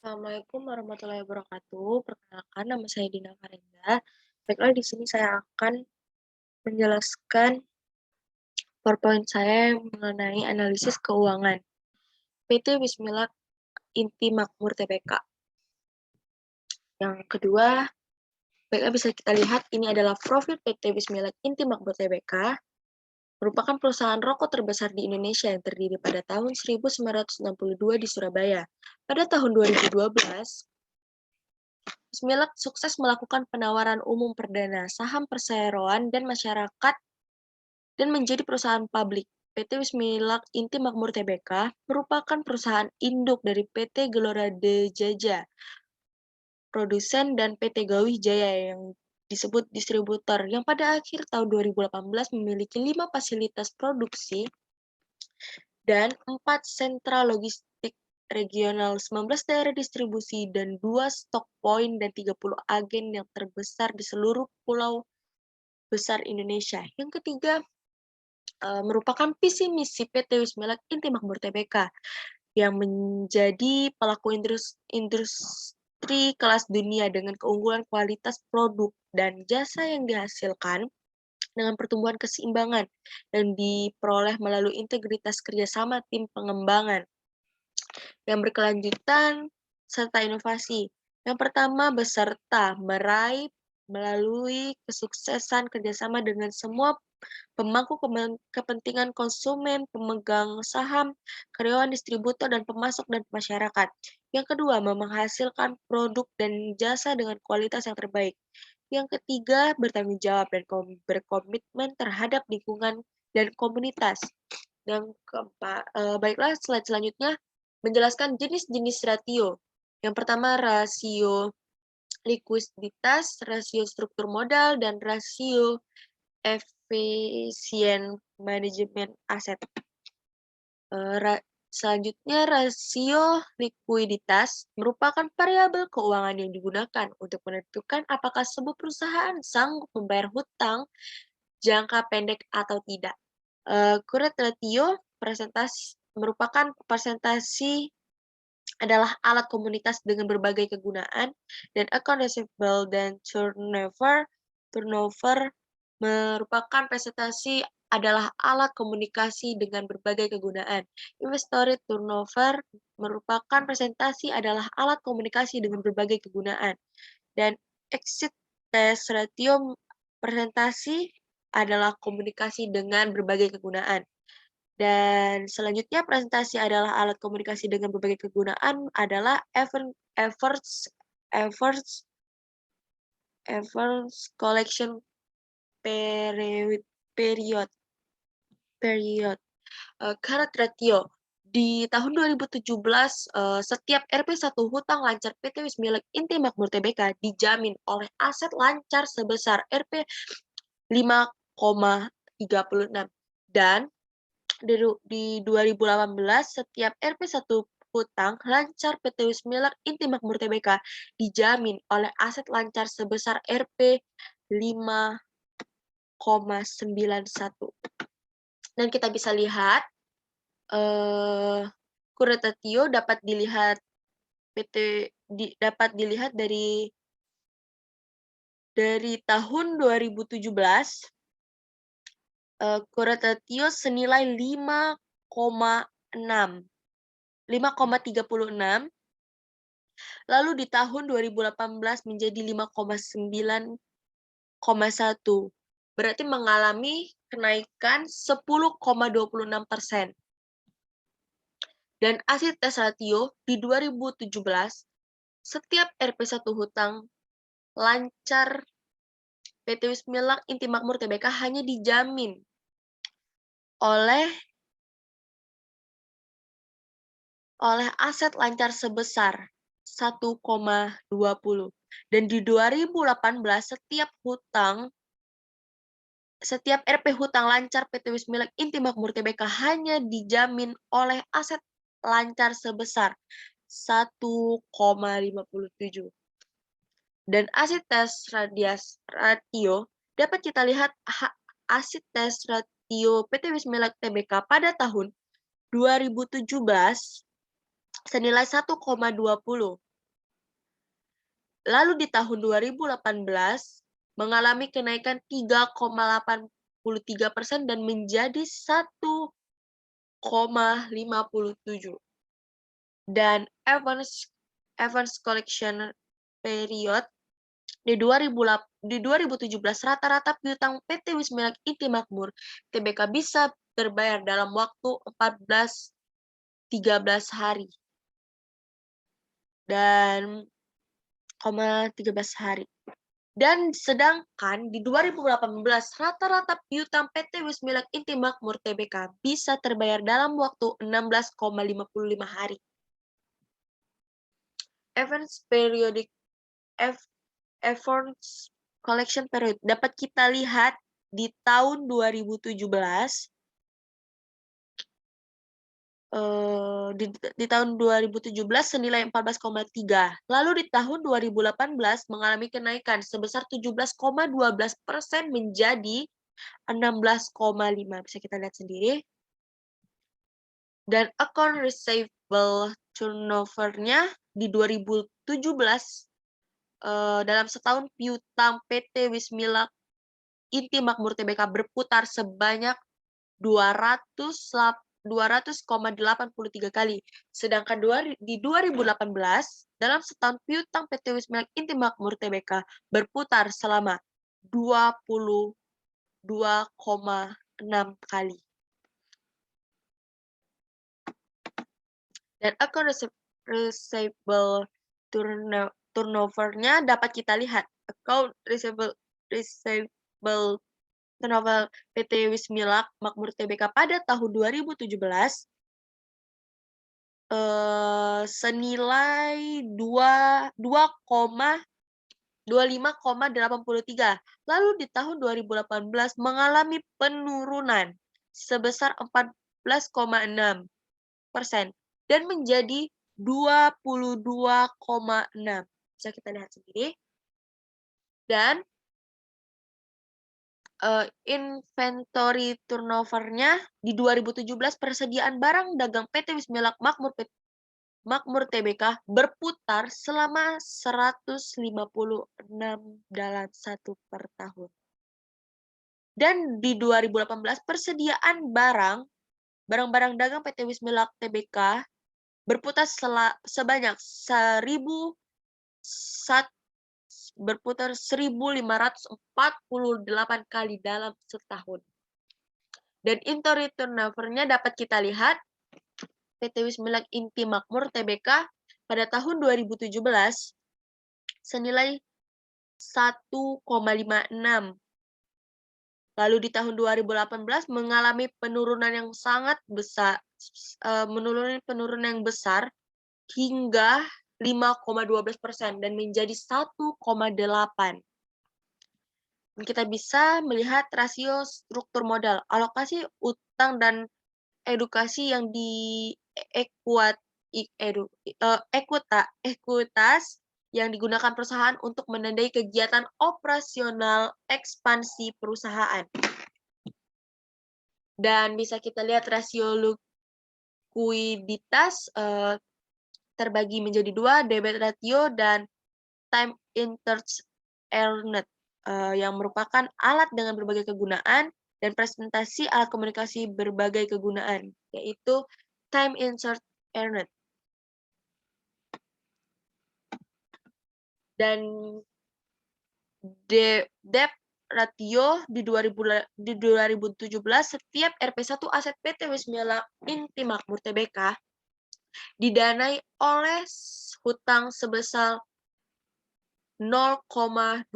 Assalamualaikum warahmatullahi wabarakatuh. Perkenalkan, nama saya Dina Farenda. Baiklah, di sini saya akan menjelaskan PowerPoint saya mengenai analisis keuangan. PT Bismillah Inti Makmur Tbk. Yang kedua, baiklah bisa kita lihat ini adalah profil PT Bismillah Inti Makmur Tbk, merupakan perusahaan rokok terbesar di Indonesia yang terdiri pada tahun 1962 di Surabaya. Pada tahun 2012, Bismillah sukses melakukan penawaran umum perdana saham perseroan dan masyarakat dan menjadi perusahaan publik. PT Bismillah Inti Makmur Tbk merupakan perusahaan induk dari PT Gelora Dejaja, produsen, dan PT Gawih Jaya yang disebut distributor, yang pada akhir tahun 2018 memiliki 5 fasilitas produksi dan 4 sentra logistik regional, 19 daerah distribusi, dan 2 stok point dan 30 agen yang terbesar di seluruh pulau besar Indonesia. Yang ketiga, merupakan visi misi PT Bismillah Inti Makmur Tbk yang menjadi pelaku industri kelas dunia dengan keunggulan kualitas produk dan jasa yang dihasilkan dengan pertumbuhan keseimbangan dan diperoleh melalui integritas kerjasama tim pengembangan yang berkelanjutan serta inovasi. Yang pertama, beserta meraih melalui kesuksesan kerjasama dengan semua pemangku kepentingan konsumen, pemegang saham, karyawan, distributor, dan pemasok dan masyarakat. Yang kedua, menghasilkan produk dan jasa dengan kualitas yang terbaik. Yang ketiga, bertanggung jawab dan berkomitmen terhadap lingkungan dan komunitas. Yang keempat, baiklah, slide selanjutnya menjelaskan jenis-jenis rasio. Yang pertama, rasio likuiditas, rasio struktur modal, dan rasio efisien manajemen aset. Selanjutnya, rasio likuiditas merupakan variabel keuangan yang digunakan untuk menentukan apakah sebuah perusahaan sanggup membayar hutang jangka pendek atau tidak. Current ratio merupakan presentasi adalah alat komunitas dengan berbagai kegunaan, dan account receivable dan turnover merupakan presentasi adalah alat komunikasi dengan berbagai kegunaan. Inventory turnover merupakan presentasi adalah alat komunikasi dengan berbagai kegunaan. Dan exit test ratio presentasi adalah komunikasi dengan berbagai kegunaan. Dan selanjutnya presentasi adalah alat komunikasi dengan berbagai kegunaan adalah efforts collection period period period. Current ratio di tahun 2017, setiap RP1 hutang lancar PT Wismilak Inti Makmur Tbk dijamin oleh aset lancar sebesar Rp 5,36, dan di 2018 setiap RP1 hutang lancar PT Wismilak Inti Makmur Tbk dijamin oleh aset lancar sebesar Rp 5,91. Dan kita bisa lihat current ratio dapat dilihat dari tahun 2017, current ratio senilai 5,36, lalu di tahun 2018 menjadi 5,9,1, berarti mengalami kenaikan 10,26%. Dan asset test ratio di 2017, setiap RP1 hutang lancar PT Wismilak Inti Makmur Tbk hanya dijamin oleh aset lancar sebesar 1,20. Dan di 2018 setiap RP hutang lancar PT Wismilak Inti Makmur Tbk hanya dijamin oleh aset lancar sebesar 1,57. Dan aset test ratio dapat kita lihat aset test ratio PT Wismilak Tbk pada tahun 2017 senilai 1,20. Lalu di tahun 2018 mengalami kenaikan 3,83% dan menjadi 1,57. Dan Evans Collection Period di 2017 rata-rata piutang PT Wismilak Inti Makmur Tbk bisa terbayar dalam waktu 13 hari. Dan 13 hari. Dan sedangkan di 2018 rata-rata piutang PT Wismilak Inti Makmur Tbk bisa terbayar dalam waktu 16,55 hari. Evans Collection Period dapat kita lihat di tahun 2017 di tahun 2017 senilai 14,3. Lalu di tahun 2018 mengalami kenaikan sebesar 17,12% menjadi 16,5. Bisa kita lihat sendiri. Dan account receivable turnover-nya di 2017 dalam setahun piutang PT Wismilak Inti Makmur Tbk berputar sebanyak 200,83 kali. Sedangkan di 2018, dalam setahun piutang PT Wismilak Inti Makmur Tbk berputar selama 22,6 kali. Dan account receivable turnover-nya dapat kita lihat. Account receivable turnover PT Wismilak Makmur Tbk pada tahun 2017 senilai 25,83. Lalu di tahun 2018 mengalami penurunan sebesar 14,6% dan menjadi 22,6. Bisa kita lihat sendiri. Dan inventory turnover-nya di 2017 persediaan barang dagang PT Wismilak Makmur Tbk berputar selama 156 dalam 1 per tahun. Dan di 2018 persediaan barang-barang dagang PT Wismilak Tbk berputar sebanyak 1.548 kali dalam setahun. Dan inventory turnover-nya dapat kita lihat PT Wismilak Inti Makmur Tbk pada tahun 2017 senilai 1,56. Lalu di tahun 2018 mengalami penurunan yang sangat besar, penurunan yang besar hingga 5,12% dan menjadi 1,8. Kita bisa melihat rasio struktur modal, alokasi utang dan edukasi yang ekuitas yang digunakan perusahaan untuk menandai kegiatan operasional ekspansi perusahaan. Dan bisa kita lihat rasio likuiditas terbagi menjadi 2, debit ratio dan time interest earned, yang merupakan alat dengan berbagai kegunaan dan presentasi alat komunikasi berbagai kegunaan, yaitu time interest earned. Dan debt ratio di 2017 setiap RP1 aset PT Wismilak Inti Makmur Tbk didanai oleh hutang sebesar 0,20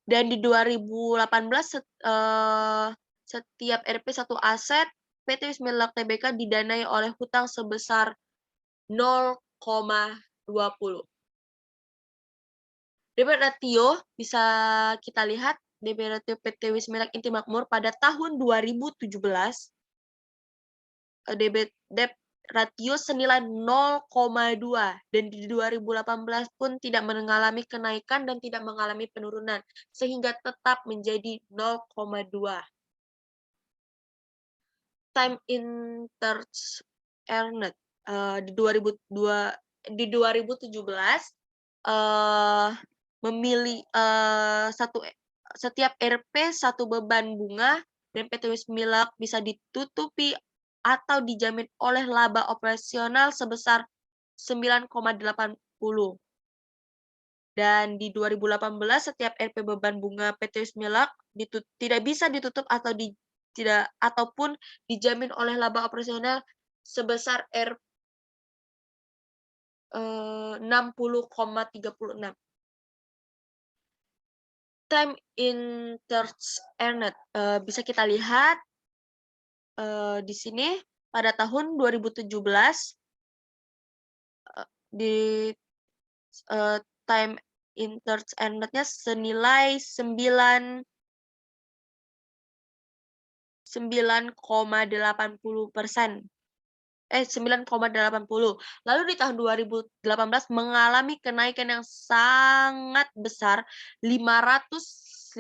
dan di 2018 setiap RP1 aset PT Wismilak Tbk didanai oleh hutang sebesar 0,20. Debit ratio bisa kita lihat debit ratio PT Wismilak Inti Makmur pada tahun 2017 debt ratio senilai 0,2 dan di 2018 pun tidak mengalami kenaikan dan tidak mengalami penurunan sehingga tetap menjadi 0,2. Time interest earned di di 2017 memilih setiap RP satu beban bunga dan PT Wismilak bisa ditutupi atau dijamin oleh laba operasional sebesar 9,80. Dan di 2018 setiap RP beban bunga PT Wismilak tidak bisa ditutup atau tidak ataupun dijamin oleh laba operasional sebesar 60,36. Time interest earned bisa kita lihat di sini pada tahun 2017 di time interest earned-nya senilai 9,80%. 9,80. Lalu di tahun 2018 mengalami kenaikan yang sangat besar 515,91%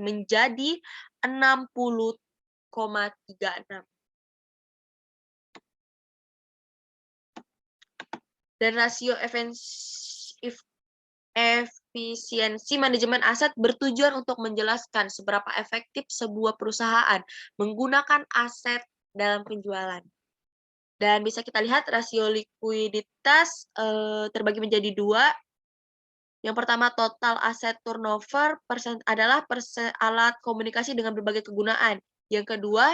menjadi 60,36. Dan rasio efisiensi manajemen aset bertujuan untuk menjelaskan seberapa efektif sebuah perusahaan menggunakan aset dalam penjualan. Dan bisa kita lihat rasio likuiditas terbagi menjadi 2. Yang pertama total aset turnover adalah alat komunikasi dengan berbagai kegunaan. Yang kedua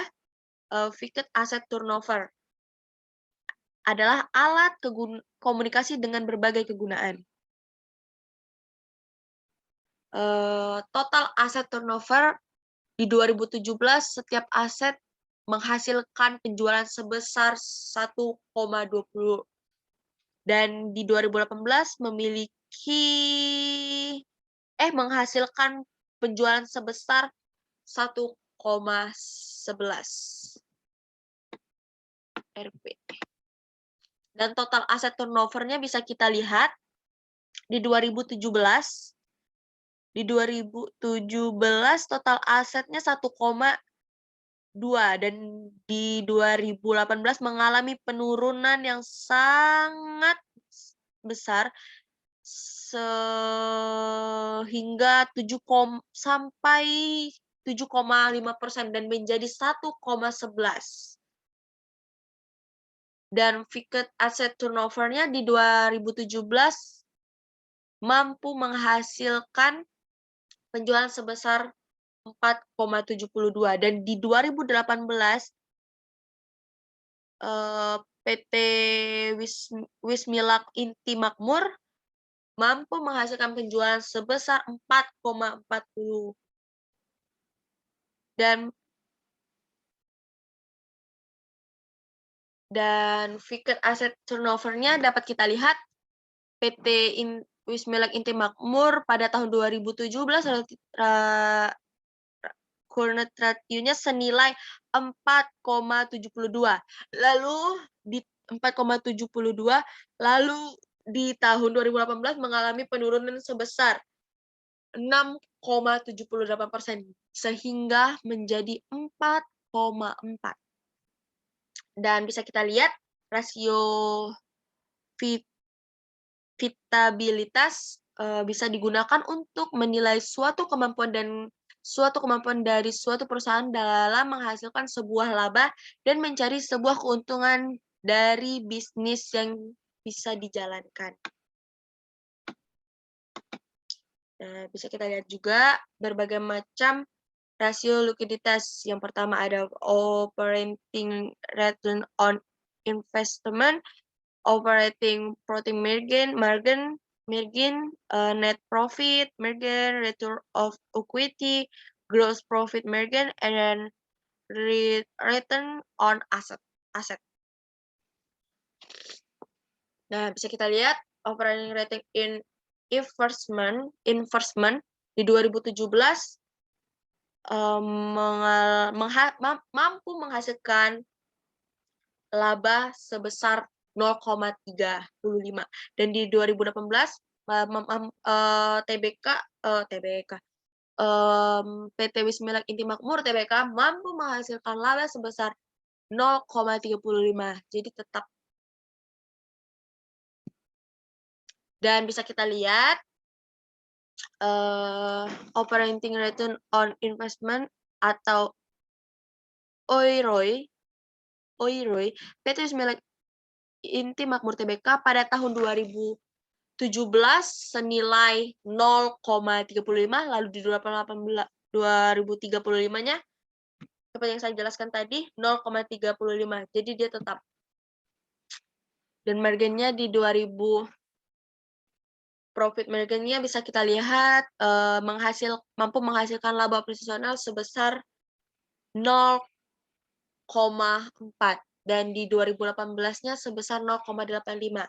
fixed asset turnover adalah alat komunikasi dengan berbagai kegunaan. Total aset turnover di 2017 setiap aset menghasilkan penjualan sebesar 1,20 dan di 2018 menghasilkan penjualan sebesar 1,11 Rp. Dan total aset turnover-nya bisa kita lihat di 2017. Di 2017 total asetnya 1,2 dan di 2018 mengalami penurunan yang sangat besar sehingga 7,5% dan menjadi 1,11. Dan fixed asset turnover-nya di 2017 mampu menghasilkan penjualan sebesar 4,72 dan di 2018 PT Wismilak Inti Makmur mampu menghasilkan penjualan sebesar 4,40 dan fixed asset turnover-nya dapat kita lihat PT Wismilak Inti Makmur pada tahun 2017 current ratio-nya senilai 4,72. Lalu di 4,72 lalu di tahun 2018 mengalami penurunan sebesar 6,78% sehingga menjadi 4,4. Dan bisa kita lihat rasio vitabilitas bisa digunakan untuk menilai suatu kemampuan dari suatu perusahaan dalam menghasilkan sebuah laba dan mencari sebuah keuntungan dari bisnis yang bisa dijalankan. Bisa kita lihat juga berbagai macam rasio likuiditas. Yang pertama ada operating return on investment, operating profit margin, net profit margin, return of equity, gross profit margin, and then return on asset. Nah, bisa kita lihat operating rating in investment di 2017 mampu menghasilkan laba sebesar 0,35 dan di 2018 PT Wismilak Inti Makmur Tbk mampu menghasilkan laba sebesar 0,35. Jadi tetap Dan bisa kita lihat operating return on investment atau OIROI, PT Wismilak Inti Makmur Tbk pada tahun 2017 senilai 0,35, lalu di 2035-nya seperti yang saya jelaskan tadi 0,35. Jadi dia tetap. Dan marginnya di 2000 profit marginnya bisa kita lihat mampu menghasilkan laba operasional sebesar 0,4 dan di 2018-nya sebesar 0,85.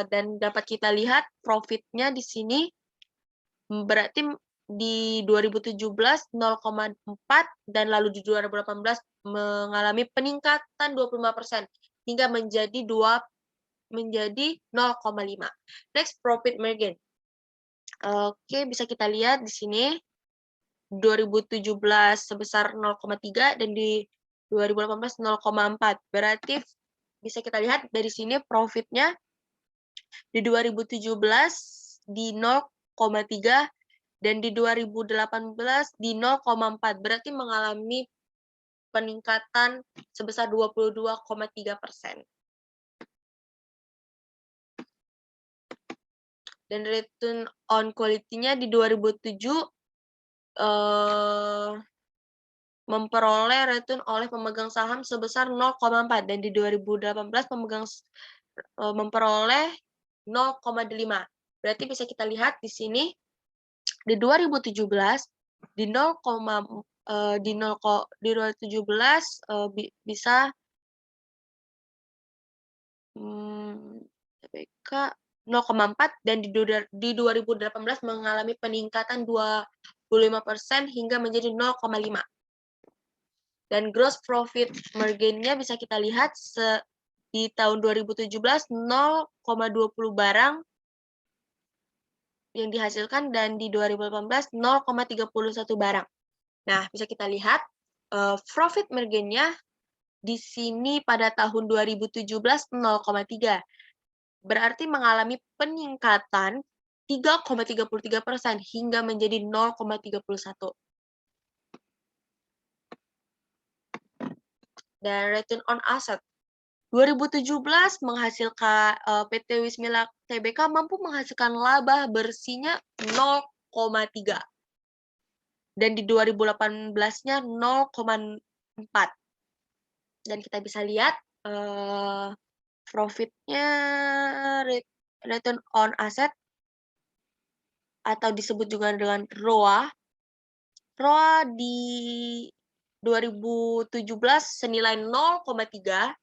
Dan dapat kita lihat profitnya di sini berarti di 2017 0,4 dan lalu di 2018 mengalami peningkatan 25% hingga menjadi 0,5. Next, profit margin. Oke, bisa kita lihat di sini 2017 sebesar 0,3 dan di 2018 0,4. Berarti bisa kita lihat dari sini profitnya di 2017 di 0,3 dan di 2018 di 0,4. Berarti mengalami peningkatan sebesar 22,3%. Dan return on quality-nya di 2007 memperoleh return oleh pemegang saham sebesar 0,4 dan di 2018 pemegang memperoleh 0,5. Berarti bisa kita lihat di sini di 2017 di 2017 bisa TBK 0,4 dan di 2018 mengalami peningkatan 25% hingga menjadi 0,5. Dan gross profit margin-nya bisa kita lihat di tahun 2017 0,20 barang yang dihasilkan dan di 2018 0,31 barang. Nah, bisa kita lihat profit margin-nya di sini pada tahun 2017 0,3. Berarti mengalami peningkatan 3,33% hingga menjadi 0,31. Dan return on asset 2017 menghasilkan PT Wismilak Tbk mampu menghasilkan laba bersihnya 0,3 dan di 2018-nya 0,4. Dan kita bisa lihat profitnya return on asset atau disebut juga dengan ROA. ROA di 2017 senilai 0,3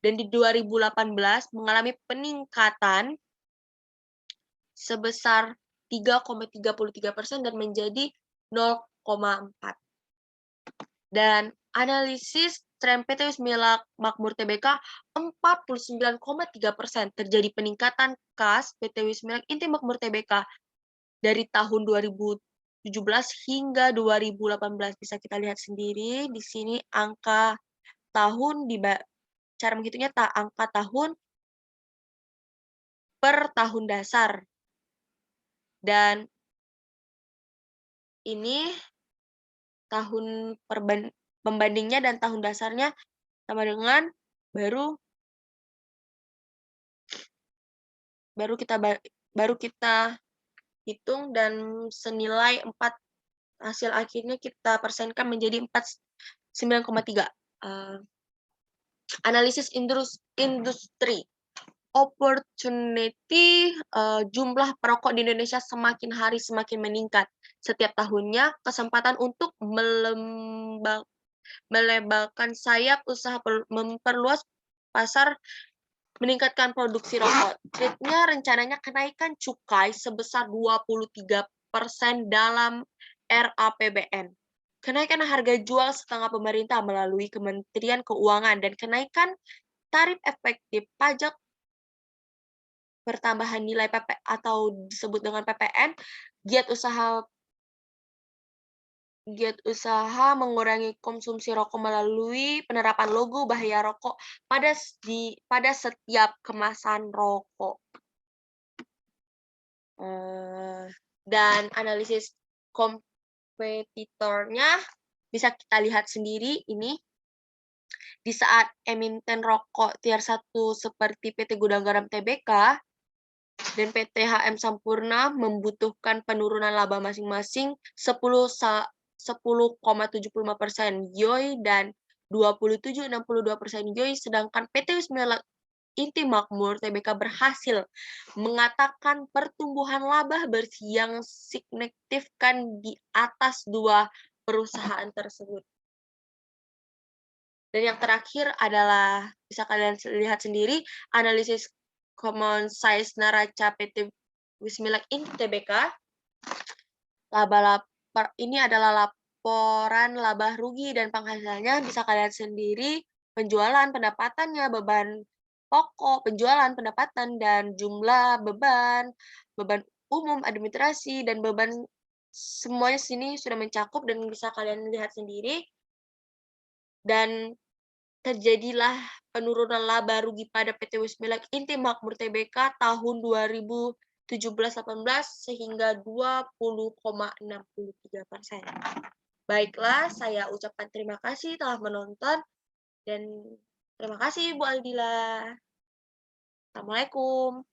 dan di 2018 mengalami peningkatan sebesar 3,33% dan menjadi 0,4. Dan analisis tren PT Wismilak Makmur Tbk 49,3% terjadi peningkatan kas PT Wismilak Inti Makmur Tbk dari tahun 2017 hingga 2018. Bisa kita lihat sendiri di sini angka tahun cara menghitungnya angka tahun per tahun dasar. Dan ini tahun pembandingnya dan tahun dasarnya sama dengan baru kita hitung dan senilai 4 hasil akhirnya kita persenkan menjadi 49,3. Analisis industri opportunity jumlah perokok di Indonesia semakin hari semakin meningkat. Setiap tahunnya kesempatan untuk melebarkan sayap usaha memperluas pasar meningkatkan produksi rokok. Trade-nya rencananya kenaikan cukai sebesar 23% dalam RAPBN. Kenaikan harga jual setengah pemerintah melalui Kementerian Keuangan dan kenaikan tarif efektif pajak pertambahan nilai atau disebut dengan PPN, giat usaha mengurangi konsumsi rokok melalui penerapan logo bahaya rokok pada setiap kemasan rokok. Dan analisis kompetitornya bisa kita lihat sendiri ini. Di saat emiten rokok tier 1 seperti PT Gudang Garam Tbk dan PT HM Sampurna membutuhkan penurunan laba masing-masing 10,75% YoY dan 27,62% YoY, sedangkan PT Wismilak Inti Makmur Tbk berhasil mengatakan pertumbuhan laba bersih yang signifikan di atas dua perusahaan tersebut. Dan yang terakhir adalah, bisa kalian lihat sendiri, analisis common size neraca PT Wismilak Inti Tbk. Ini adalah laporan laba rugi dan penghasilannya, bisa kalian sendiri, penjualan, pendapatannya, beban pokok, penjualan, pendapatan, dan jumlah beban umum, administrasi, dan beban, semuanya sini sudah mencakup dan bisa kalian lihat sendiri. Dan terjadilah penurunan laba rugi pada PT Wismilak Inti Makmur Tbk tahun 2017-18 sehingga 20,63%. Baiklah, saya ucapkan terima kasih telah menonton dan terima kasih Bu Aldila. Assalamualaikum.